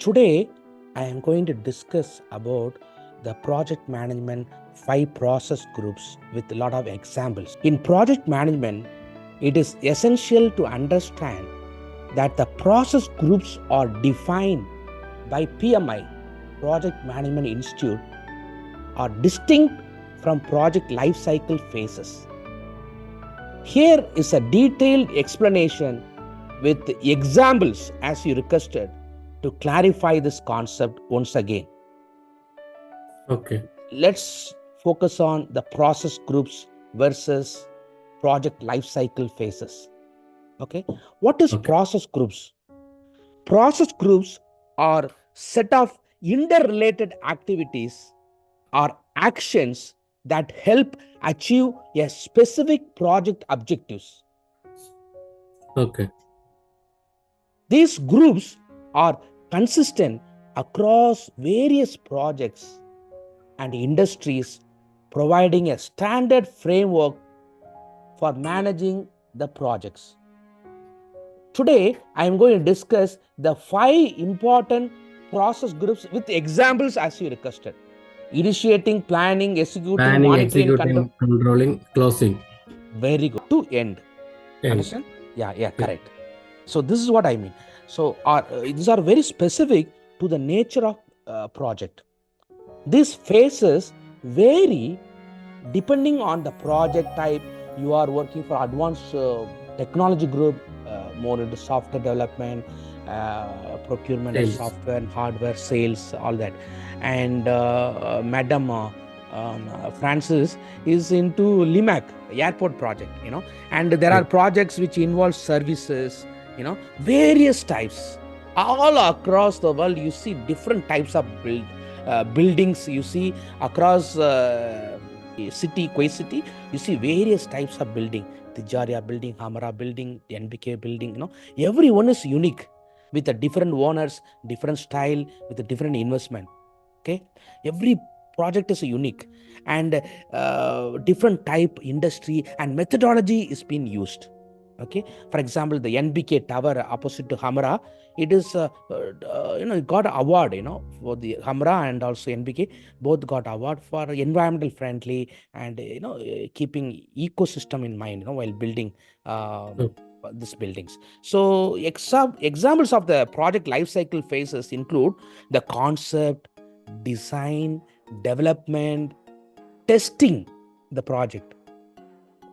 Today, I am going to discuss about the project management 5 process groups with a lot of examples. In project management, it is essential to understand that the process groups are defined by PMI, Project Management Institute, are distinct from project life cycle phases. Here is a detailed explanation with examples as you requested to clarify this concept once again. Okay. Let's focus on the process groups versus project life cycle phases. Okay. What is process groups? Process groups are set of interrelated activities or actions that help achieve a specific project objectives. Okay. These groups are consistent across various projects and industries, providing a standard framework for managing the projects. Today, I am going to discuss the 5 important process groups with examples as you requested. Initiating, planning, executing, monitoring, controlling, closing. Very good. To end. Understand? Yeah, correct. So this is what I mean. So these are very specific to the nature of project. These phases vary depending on the project type. You are working for advanced technology group, more into software development, procurement of software and hardware, sales, all that. And Madam Francis is into Limac airport project, and there are projects which involve services, various types. All across the world, you see different types of buildings. You see across city, Kuwait city, you see various types of building. Tijaria building, Hamara building, NBK building, everyone is unique with a different owners, different style, with a different investment. Okay, every project is unique and different type industry and methodology is being used. Okay, for example, the NBK tower opposite to Hamara, it is it got an award, for the Hamara and also NBK, both got award for environmental friendly and keeping ecosystem in mind, while building these buildings. So examples of the project life cycle phases include the concept, design, development, testing the project,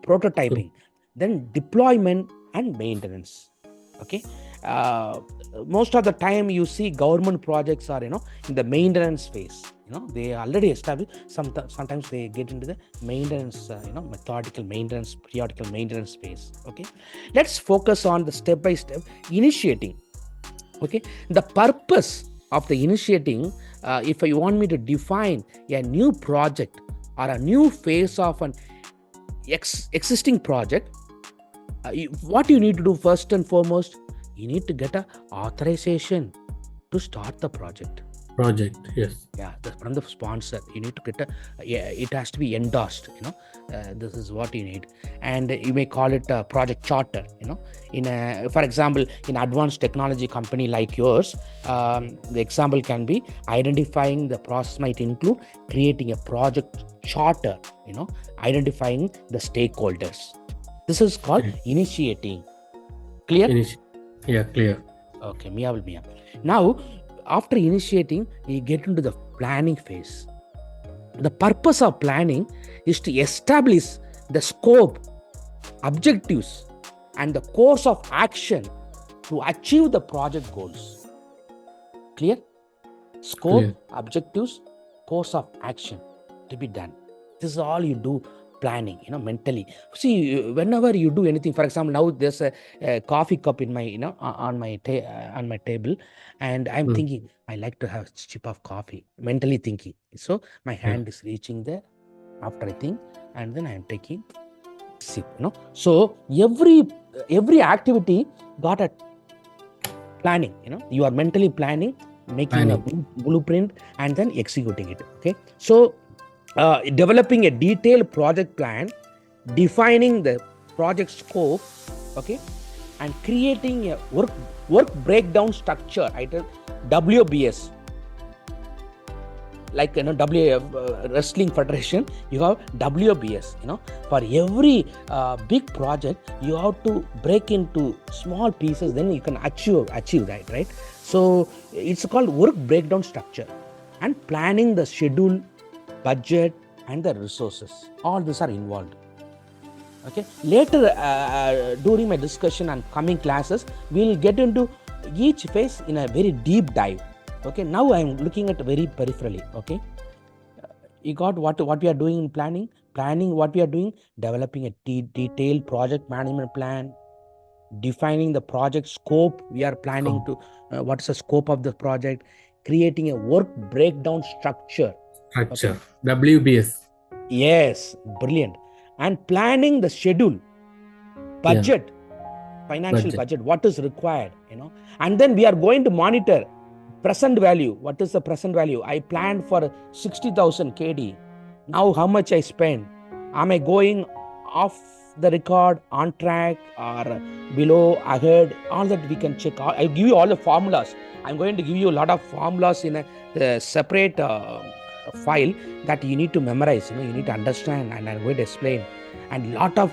prototyping, then deployment and maintenance. Okay, most of the time you see government projects are in the maintenance phase. They already established. Sometimes they get into the maintenance, methodical maintenance, periodical maintenance phase. Okay, let's focus on the step by step initiating. Okay, the purpose of the initiating, if you want me to define a new project or a new phase of an existing project, what you need to do first and foremost, you need to get an authorization to start the project. Yes. Yeah, from the sponsor, you need to get it has to be endorsed. This is what you need, and you may call it a project charter. For example, in advanced technology company like yours, the example can be identifying the process might include creating a project charter. Identifying the stakeholders. This is called initiating. Clear? Yeah, clear. Okay, Mia. Now, after initiating, you get into the planning phase. The purpose of planning is to establish the scope, objectives, and the course of action to achieve the project goals. Clear? Scope, objectives, course of action to be done. This is all you do. Planning, mentally. See, whenever you do anything, for example, now there's a coffee cup in my, on my table, and I'm thinking, I like to have a sip of coffee, mentally thinking. So my hand is reaching there after I think, and then I'm taking sip, So every activity got a planning, you are mentally planning, making a blueprint, and then executing it. Okay, so developing a detailed project plan, defining the project scope, okay, and creating a work breakdown structure, WBS, like wrestling federation, you have WBS. For every big project, you have to break into small pieces, then you can achieve that, right? So it's called work breakdown structure, and planning the schedule, budget, and the resources. All these are involved. Okay, later during my discussion and coming classes, we'll get into each phase in a very deep dive. Okay, now I'm looking at very peripherally. Okay, you got what we are doing in planning, what we are doing, developing a detailed project management plan, defining the project scope. We are planning to what's the scope of the project, creating a work breakdown structure. Structure. WBS. Yes, brilliant. And planning the schedule, budget, financial budget, what is required, and then we are going to monitor present value. What is the present value? I planned for 60,000 KD. Now how much I spend? Am I going off the record, on track, or below, ahead? All that we can check. I'll give you all the formulas. I'm going to give you a lot of formulas in a separate file that you need to memorize. You need to understand, and I'm going to explain. And lot of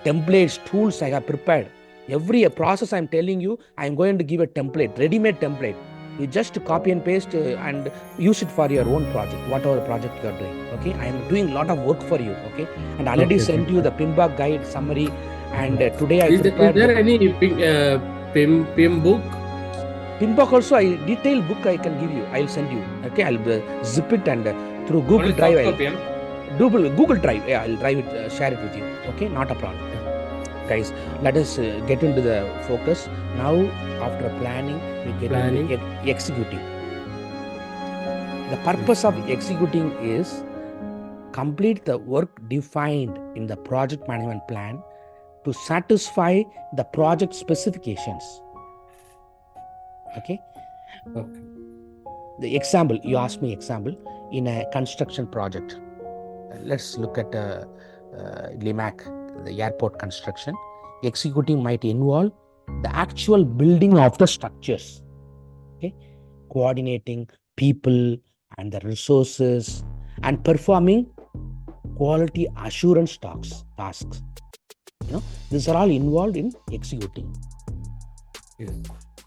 templates, tools I have prepared. Every process I'm telling you, I'm going to give a template, ready-made template. You just copy and paste and use it for your own project, whatever project you are doing. Okay, I am doing a lot of work for you. Okay, and already sent you the PMBOK guide summary. And today I prepared. Is there any PIM book? PMBOK also, detailed book I can give you. I'll send you. Okay, I'll zip it and through Google Drive. Google Drive. Yeah, I'll drive it, share it with you. Okay, not a problem. Guys, let us get into the focus now. After planning, we get into executing. The purpose of executing is complete the work defined in the project management plan to satisfy the project specifications. Okay. The example, you asked me example in a construction project. Let's look at LIMAC, the airport construction. Executing might involve the actual building of the structures, okay, coordinating people and the resources, and performing quality assurance tasks. These are all involved in executing. Yes.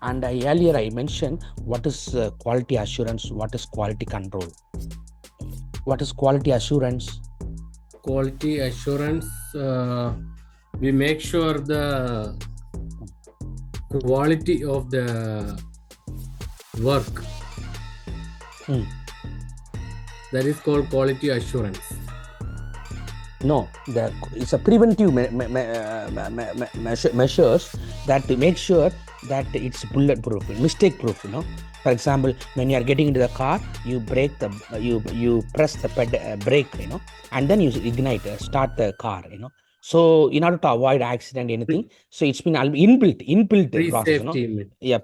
And earlier I mentioned what is quality assurance, what is quality control. What is quality assurance? Quality assurance, we make sure the quality of the work. That is called quality assurance. No, it's a preventive measures that to make sure that it's bulletproof, mistake proof. For example, when you are getting into the car, you brake you press the brake, and then you ignite, start the car, So in order to avoid accident, anything, so it's been inbuilt process,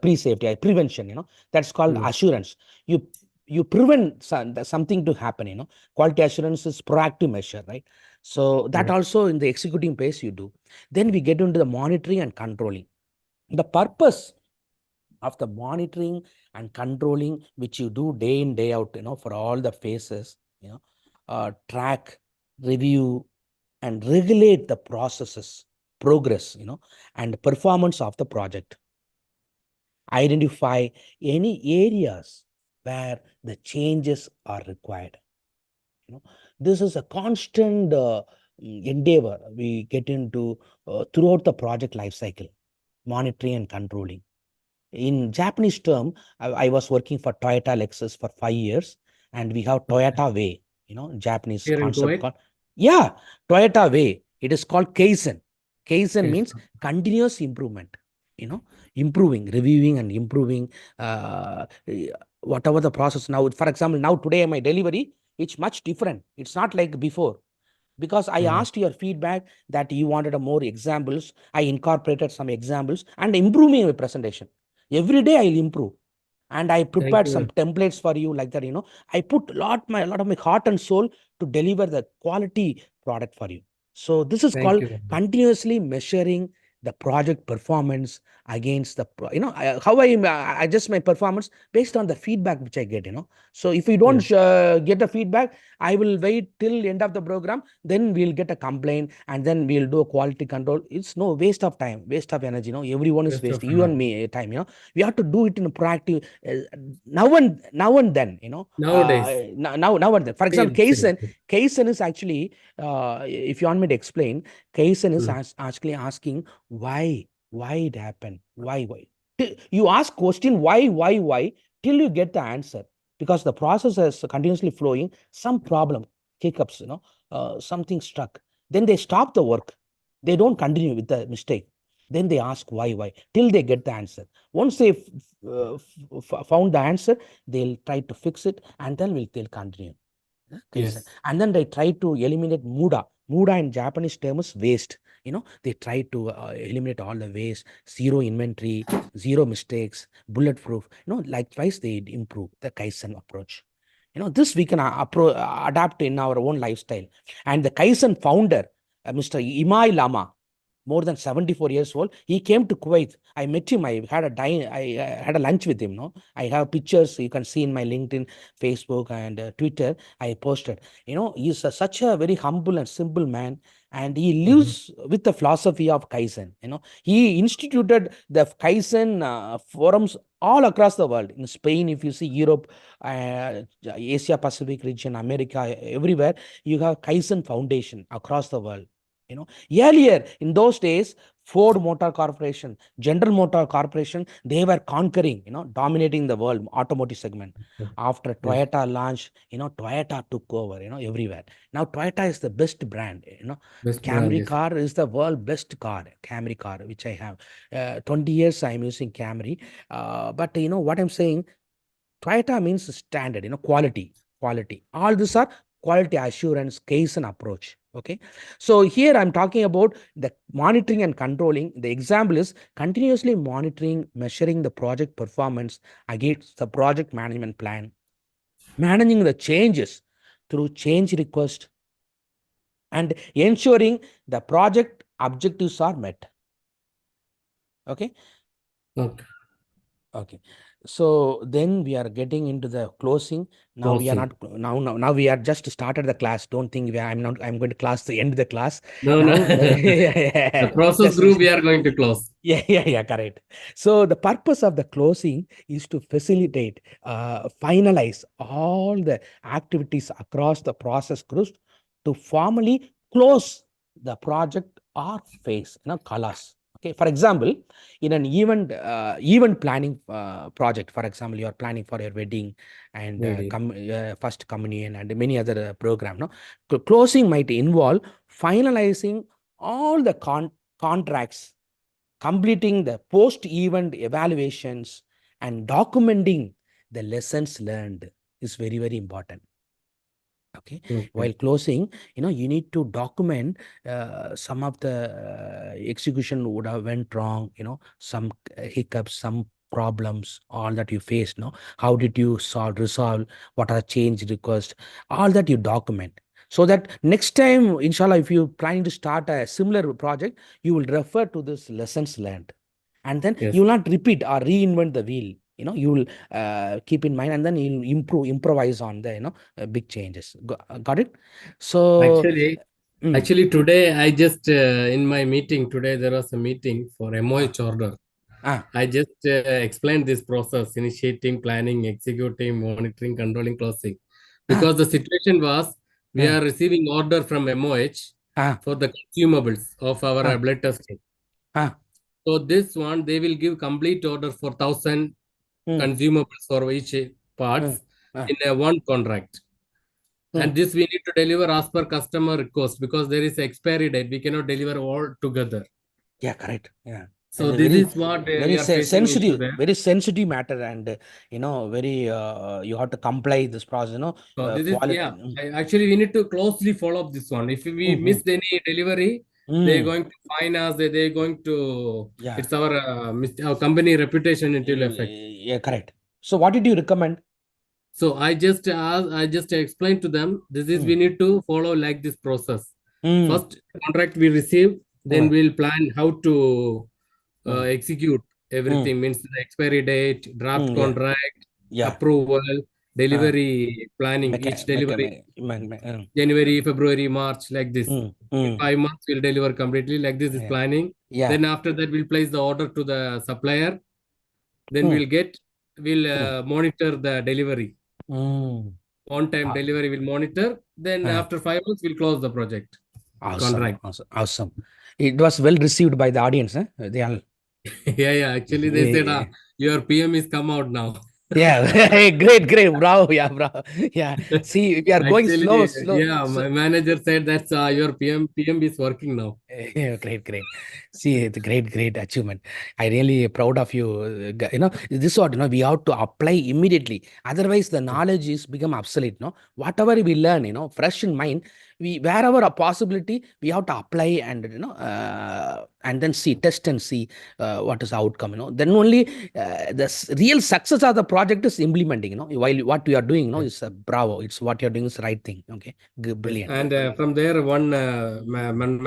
pre-safety, prevention, that's called assurance. You prevent something to happen, Quality assurance is proactive measure, right? So that also in the executing phase you do. Then we get into the monitoring and controlling. The purpose of the monitoring and controlling, which you do day in, day out, for all the phases, track, review, and regulate the processes, progress, and performance of the project. Identify any areas where the changes are required. This is a constant endeavor we get into throughout the project life cycle, monitoring and controlling. In Japanese term, I was working for Toyota Lexus for 5 years, and we have Toyota Way, Japanese here concept called, Toyota Way. It is called Kaizen. Kaizen means continuous improvement, improving, reviewing and improving whatever the process. Now, for example, now today my delivery, it's much different. It's not like before. Because I asked your feedback that you wanted more examples. I incorporated some examples and improving my presentation. Every day I'll improve. And I prepared some templates for you like that, I put a lot of my heart and soul to deliver the quality product for you. So this is called continuously measuring the project performance against how I adjust my performance based on the feedback which I get. So if we don't get the feedback, I will wait till end of the program, then we'll get a complaint, and then we'll do a quality control. It's no waste of time, waste of energy. Everyone is Best of wasting, you and me, time. We have to do it in a proactive, now and then. nowadays. Now and then. For example, Same, same. Kaizen is actually, if you want me to explain, Kaizen is actually asking why it happened, why. You ask question why till you get the answer, because the process is continuously flowing. Some problem, hiccups, something struck. Then they stop the work. They don't continue with the mistake. Then they ask why till they get the answer. Once they found the answer, they'll try to fix it, and then they'll continue. Kaizen. Yes. And then they try to eliminate muda. Muda in Japanese term is waste. They try to eliminate all the waste, zero inventory, zero mistakes, bulletproof. Likewise, they improve the Kaizen approach. This we can adapt in our own lifestyle. And the Kaizen founder, Mr. Imai Lama, more than 74 years old, he came to Kuwait. I met him. I had a lunch with him. I have pictures you can see in my LinkedIn, Facebook, and Twitter. I posted. He's such a very humble and simple man, and he lives with the philosophy of Kaizen. He instituted the Kaizen forums all across the world. In Spain, if you see, Europe, Asia Pacific region, America, everywhere, you have Kaizen Foundation across the world. Earlier in those days, Ford Motor Corporation, General Motor Corporation, they were conquering, dominating the world automotive segment. After Yes. Toyota launched, Toyota took over, everywhere. Now Toyota is the best brand. Best brand Camry is. car is the world best car, Camry car, which I have. 20 years I'm using Camry. But what I'm saying, Toyota means standard, quality. All these are quality assurance, case and approach. Okay. So here I'm talking about the monitoring and controlling. The example is continuously monitoring, measuring the project performance against the project management plan, managing the changes through change request, and ensuring the project objectives are met. Okay. Okay. Okay. So then we are getting into the closing. Now we are Closing. not now we are just started the class. Don't think I'm going to class the end of the class. No, no. Now The process just group we are going to close. yeah, correct. So the purpose of the closing is to facilitate, finalize all the activities across the process groups to formally close the project or phase, colors. Okay. For example, in an event planning project, for example, you are planning for your wedding and Ready. first communion and many other program. No, closing might involve finalizing all the contracts, completing the post-event evaluations, and documenting the lessons learned is very, very important. Okay. Okay. While closing, you need to document some of the execution would have went wrong, some hiccups, some problems, all that you faced. How did you resolve, what are change requests, all that you document, so that next time, inshallah, if you're planning to start a similar project, you will refer to this lessons learned, and then Yes. you will not repeat or reinvent the wheel. You will keep in mind, and then you'll improvise on the big changes. Got it? So Actually, mm, actually today I just in my meeting today there was a meeting for ah, MOH order. ah, I just explained this process: initiating, planning, executing, monitoring, controlling, closing. ah, Because the situation was we ah, are receiving order from MOH ah, for the consumables of our ah, blood testing. ah, So this one they will give complete order for 1,000 mm, consumables for each mm, parts ah. in a one contract. Mm. And this we need to deliver as per customer request because there is expiry date. We cannot deliver all together. Yeah, correct. Yeah. So And a this very, is what very we are facing issue there. very sensitive matter, and very you have to comply this process. So this is Quality. yeah. Actually, we need to closely follow up this one. If we Mm-hmm. missed any delivery, they're Mm. going to fine us. They're going to. Yeah. It's our our company reputation it will affect. Yeah, correct. So, what did you recommend? So I just asked, I just explained to them. This is we Mm. need to follow like this process. Mm. First contract we receive. Then we'll plan how to mm, execute mm, everything. Means the expiry date, draft yeah, contract, yeah. approval, Uh, delivery planning. mecha Each mecha delivery me, me, me, January, February, March, like this. In mm, 5 months, we'll deliver completely. Like this is yeah, planning. yeah. Then after that, we'll place the order to the supplier. Then Mm, we'll mm, monitor the delivery. mm. On time Uh, delivery will monitor. Then uh, after 5 months, we'll close the project awesome, contract. awesome, awesome. It was well received by the audience. They all, Yeah, yeah. Actually, they said, yeah, your PM is come out now. yeah. Great, great, bravo, yeah, bravo, yeah. See, we are going slow, Actually, slow. yeah, So, my manager said that's your PM is working now. yeah, great, great. See, it's a great, great achievement. I really proud of you. This what we have to apply immediately. Otherwise, the knowledge is become obsolete. No, whatever we learn, fresh in mind, we wherever a possibility, we have to apply and and then see, test and see what is the outcome. Then only the real success of the project is implementing. While what we are doing, Yes. is bravo. It's what you're doing is the right thing. Okay, Yes. brilliant. And from there, one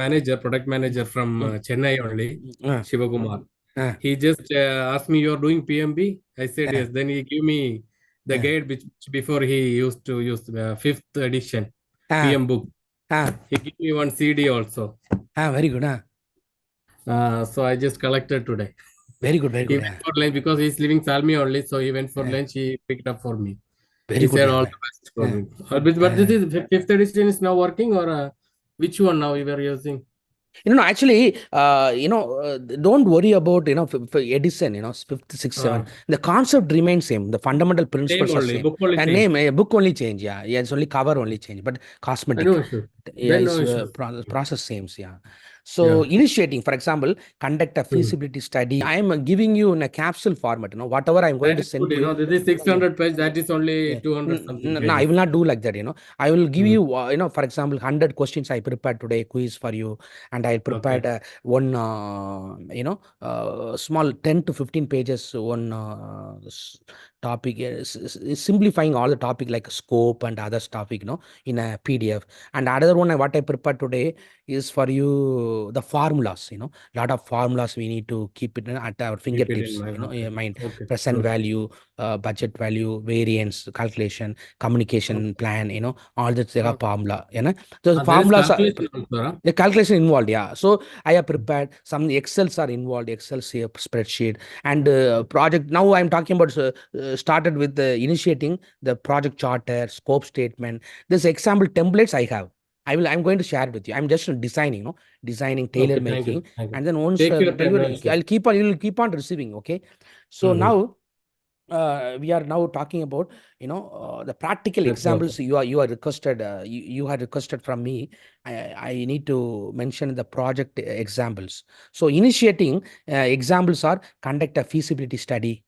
manager, product manager from Mm, Chennai only, uh, Shivakumar. uh, He just asked me, "You're doing PMB?" I said uh, yes. Then he gave me the uh, guide which before he used to use the fifth edition uh, PM book. uh, He gave me one CD also. very good. So I just collected today. Very good, very He good. went for lunch because he's living Salmi only. So he went for Uh, lunch. He picked up for me. very He good. said all the best for Uh, me. But this uh, is fifth edition is now working or which one now you were using? Actually, don't worry about, for Edison, fifth, sixth, seven. Uh, The concept remains same. The fundamental Name principles are only, same. book only And change. name, book only change. Yeah. Yeah. It's only cover only change, but No cosmetic. issue. Yeah. Then no Is issues. process same. Yeah. So Yeah. initiating, for example, conduct a Hmm. feasibility study. I am giving you in a capsule format, whatever I'm going That to is good. send to you. This is Yeah. 600 page. That is only Yeah. 200 something No, I pages. will not do like that. I will give Hmm. you, for example, 100 questions I prepared today, quiz for you, and I prepared Okay. one, small 10 to 15 pages, one topic, simplifying all the topic like scope and other topic, in a PDF. And another one, what I prepared today is for you the formulas, lot of formulas we need to keep it at our Keep it in fingertips, mind. Okay. in mind, Okay. present Good. value, budget value, variance calculation, communication Okay. plan, all that there are Ah, formula. The there is formulas are calculation also. Huh? the calculation involved. Yeah. So I have prepared some Excels are involved, Excel spreadsheet and project. Now I'm talking about started with the initiating the project charter, scope statement. This example templates I have. I'm going to share it with you. I'm just designing, designing, tailor Okay. Thank you. making, Thank you. and then once Take your time. No delivery, issue. I'll keep on. You will keep on receiving. Okay. So Mm-hmm. now we are now talking about the practical That process. examples you are requested you had requested from me. I need to mention the project examples. So initiating examples are conduct a feasibility study.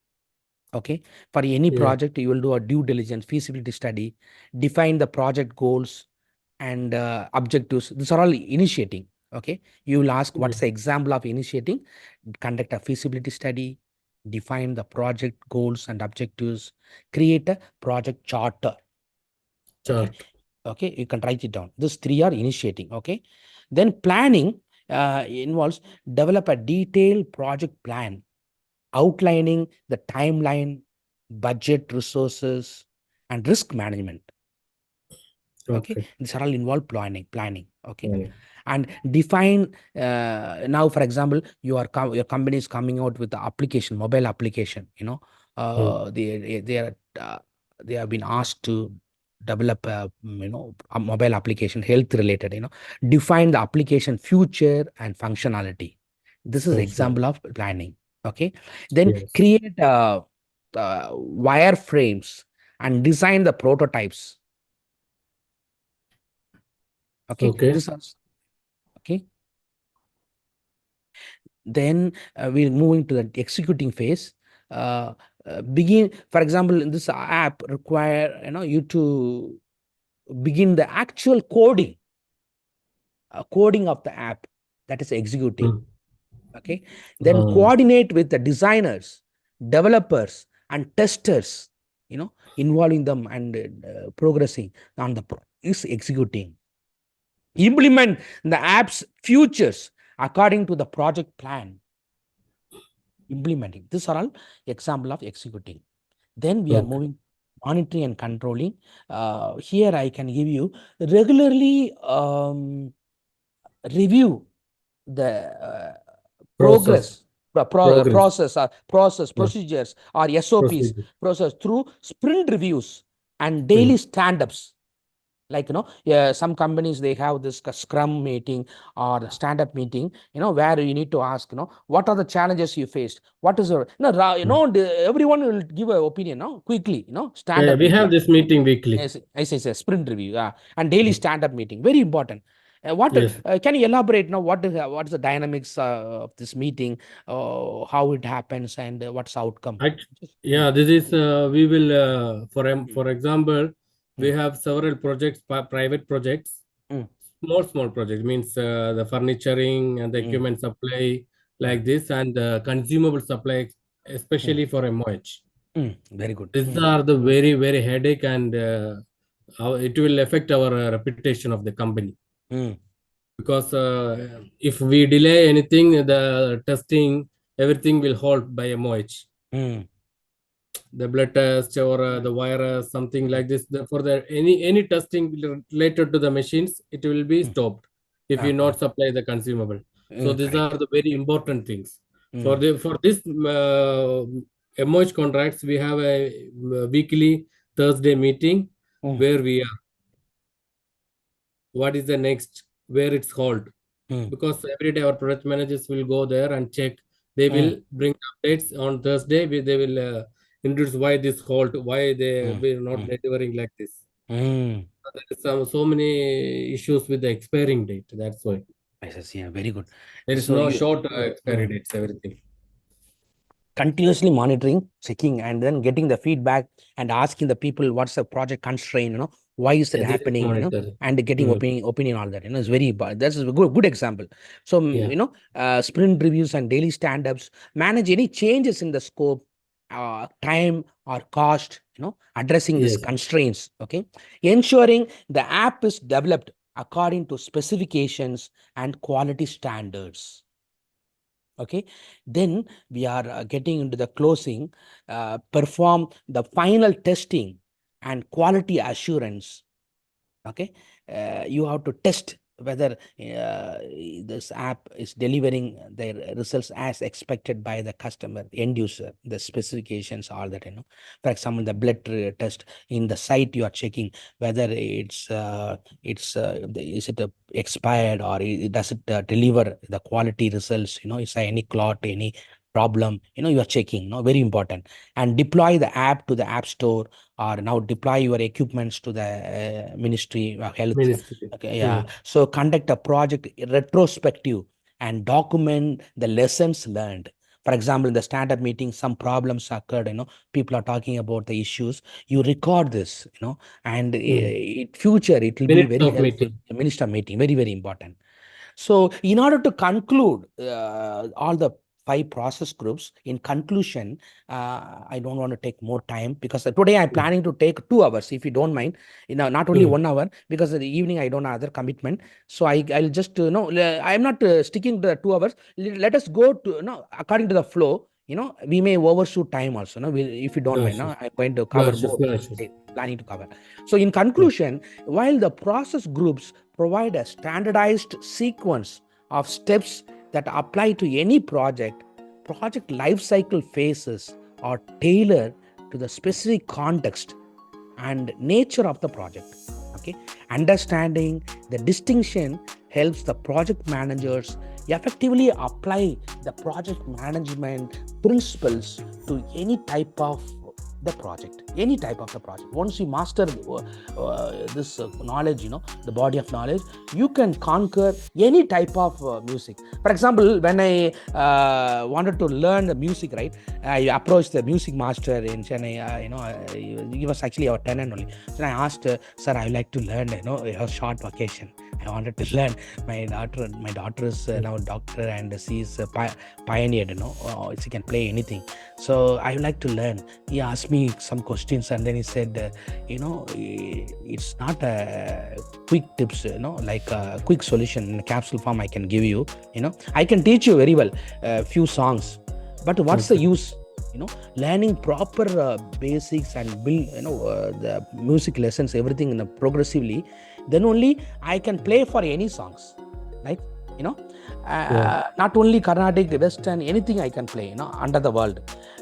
Okay, for any Yeah. project you will do a due diligence feasibility study, define the project goals and objectives. These are all initiating. Okay, you will ask Yeah. what's the example of initiating. Conduct a feasibility study, define the project goals and objectives, create a project charter. Okay, Chart. okay, you can write it down. These three are initiating. Okay, then planning involves develop a detailed project plan outlining the timeline, budget, resources, and risk management. Okay, Okay. these are all involved planning. Okay, Planning. and define now, for example, your company is coming out with the application, mobile application. Mm. They have been asked to develop a mobile application health related. Define the application future and functionality. This is Functional. example of planning. Okay, then Yes. create wireframes and design the prototypes. Okay, Okay. this is okay. Then we're moving to the executing phase. Begin, for example, in this app require you to begin the actual coding of the app, that is executing. Mm. Okay, then coordinate with the designers, developers and testers, involving them and progressing on the is executing. Implement the app's features according to the project plan. Implementing. These are all example of executing. Then we are moving monitoring and controlling. Here I can give you regularly review the progress, procedures or SOPs process through sprint reviews and daily stand-ups. Like, some companies, they have this scrum meeting or stand-up meeting, where you need to ask, what are the challenges you faced? What is your, everyone will give an opinion, quickly, stand-up we meeting. have this meeting weekly. Yes, I say sprint review, and daily stand-up meeting, very important. Can you elaborate now what is the dynamics of this meeting, how it happens, and what's the outcome? This is we will for example, we have several projects, private projects, small projects, means the furnituring and the equipment supply, like this, and consumable supply, especially for MOH. Very good. These are the very headache, and it will affect our reputation of the company. Because if we delay anything, the testing, everything will halt by MOH. The blood test or the virus, something like this. For the any testing related to the machines, it will be stopped if you not supply the consumable. So these are the very important things. For this MOH contracts, we have a weekly Thursday meeting where we are. What is the next? Where it's halt? Because every day our product managers will go there and check. They will bring updates on Thursday. They will introduce why this halt, why they were not delivering like this. There is so many issues with the expiring date. That's why. Yes, yeah, very good. There is no short expiry dates, everything. Continuously monitoring, checking, and then getting the feedback and asking the people what's the project constraint, why is it happening, and getting opinion, all that, is very, that's a good example. So, sprint reviews and daily stand-ups, manage any changes in the scope, time or cost, addressing these constraints, okay, ensuring the app is developed according to specifications and quality standards. Okay, then we are getting into the closing, perform the final testing and quality assurance. Okay, you have to test whether this app is delivering the results as expected by the customer, end user, the specifications, all that, For example, the blood test in the site, you are checking whether is it expired, or does it deliver the quality results, is there any clot, any problem, you are checking, very important. And deploy the app to the app store, or now deploy your equipments to the Ministry of Health. Okay, so conduct a project retrospective and document the lessons learned. For example, in the stand-up meeting, some problems occurred, people are talking about the issues. You record this, and in future, it will be very helpful. Minister meeting, very important. So in order to conclude all the 5 process groups, in conclusion, I don't want to take more time, because today I'm planning to take 2 hours, if you don't mind, not only 1 hour, because in the evening I don't have other commitment. So I'll just, I'm not sticking to the 2 hours. Let us go to, according to the flow, we may overshoot time also, if you don't mind. I'm going to cover more, planning to cover. So in conclusion, while the process groups provide a standardized sequence of steps that apply to any project life cycle phases are tailored to the specific context and nature of the project. Okay, understanding the distinction helps the project managers effectively apply the project management principles to any type of the project. Once you master this knowledge, the body of knowledge, you can conquer any type of music. For example, when I wanted to learn the music, right, I approached the music master in Chennai. He was actually our tenant only. So I asked, sir, I would like to learn, a short vacation. I wanted to learn. My daughter is now a doctor, and she's pioneered, she can play anything. So I would like to learn. He asked me some questions, and then he said, it's not a quick tips, like a quick solution in a capsule form I can give you. I can teach you very well a few songs, but what's the use? Learning proper basics and build, the music lessons, everything progressively. Then only I can play for any songs, right? Not only Carnatic, Western, anything I can play, under the world.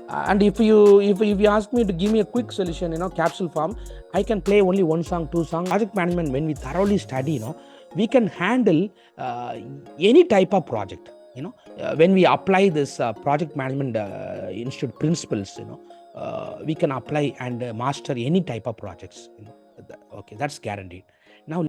And if you ask me to give me a quick solution, capsule form, I can play only one song, two songs. Project management, when we thoroughly study, we can handle any type of project. When we apply this project management institute principles, we can apply and master any type of projects. Okay, that's guaranteed. Now